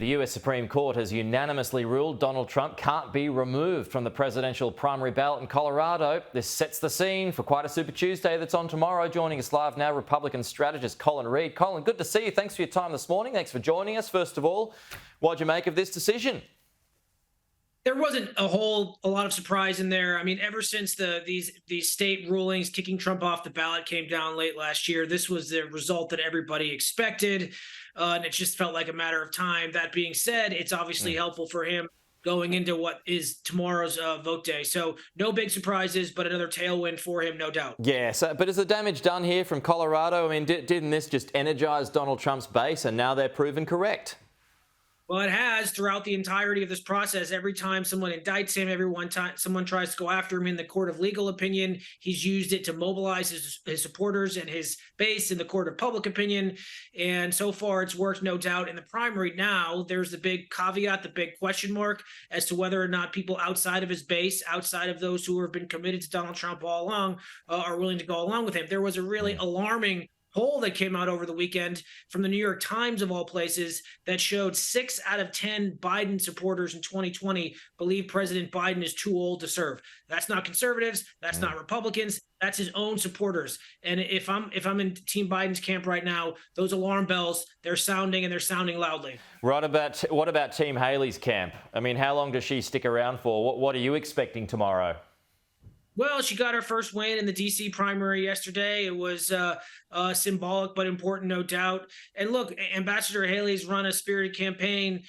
The US Supreme Court has unanimously ruled Donald Trump can't be removed from the presidential primary ballot in Colorado. This sets the scene for quite a Super Tuesday that's on tomorrow. Joining us live now, Republican strategist Colin Reed. Colin, good to see you. Thanks for your time this morning. Thanks for joining us. First of all, what'd you make of this decision? There wasn't a lot of surprise in there. I mean, ever since these state rulings kicking Trump off the ballot came down late last year, this was the result that everybody expected, and it just felt like a matter of time. That being said, it's obviously helpful for him going into what is tomorrow's vote day. So no big surprises, but another tailwind for him, no doubt. Yeah, but is the damage done here from Colorado? I mean, didn't this just energize Donald Trump's base and now they're proven correct? Well, it has throughout the entirety of this process. Every time someone indicts him, time someone tries to go after him in the court of legal opinion, he's used it to mobilize his supporters and his base in the court of public opinion. And so far, it's worked, no doubt. In the primary now, there's the big caveat, the big question mark as to whether or not people outside of his base, outside of those who have been committed to Donald Trump all along, are willing to go along with him. There was a really alarming poll that came out over the weekend from the New York Times, of all places, that showed 6 out of 10 Biden supporters in 2020 believe President Biden is too old to serve. That's not conservatives. That's not Republicans. That's his own supporters. And if I'm in Team Biden's camp right now, those alarm bells, they're sounding, and they're sounding loudly. What about Team Haley's camp? I mean, how long does she stick around for? What are you expecting tomorrow? Well, she got her first win in the D.C. primary yesterday. It was symbolic but important, no doubt. And look, Ambassador Haley's run a spirited campaign.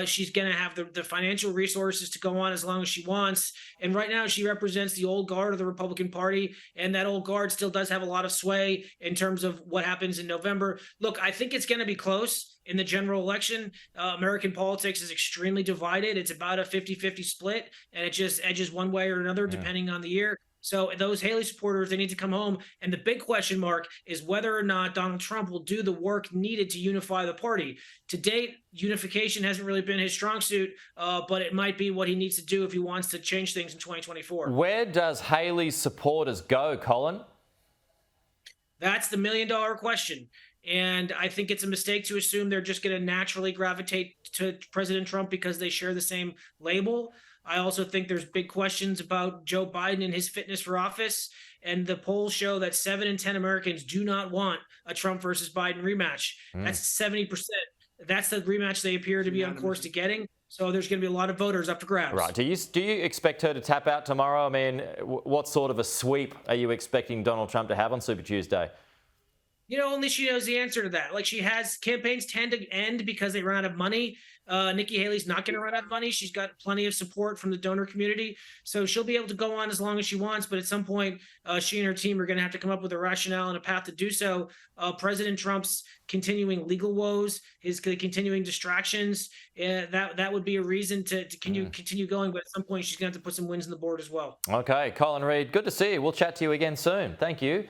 She's going to have the financial resources to go on as long as she wants. And right now, she represents the old guard of the Republican Party. And that old guard still does have a lot of sway in terms of what happens in November. Look, I think it's going to be close in the general election. American politics is extremely divided. It's about a 50-50 split, and it just edges one way or another depending on the year. So those Haley supporters, they need to come home. And the big question mark is whether or not Donald Trump will do the work needed to unify the party. To date, unification hasn't really been his strong suit, but it might be what he needs to do if he wants to change things in 2024. Where does Haley's supporters go, Colin? That's the million-dollar question. And I think it's a mistake to assume they're just going to naturally gravitate to President Trump because they share the same label. I also think there's big questions about Joe Biden and his fitness for office. And the polls show that 7 in 10 Americans do not want a Trump versus Biden rematch. That's 70%. That's the rematch they appear to be on course to getting. So there's going to be a lot of voters up for grabs. Right. Do you expect her to tap out tomorrow? I mean, what sort of a sweep are you expecting Donald Trump to have on Super Tuesday? You know, only she knows the answer to that. Like, campaigns tend to end because they run out of money. Nikki Haley's not going to run out of money. She's got plenty of support from the donor community. So she'll be able to go on as long as she wants. But at some point, she and her team are going to have to come up with a rationale and a path to do so. President Trump's continuing legal woes, his continuing distractions, that would be a reason to continue going. But at some point, she's going to have to put some wins on the board as well. Okay, Colin Reed, good to see you. We'll chat to you again soon. Thank you.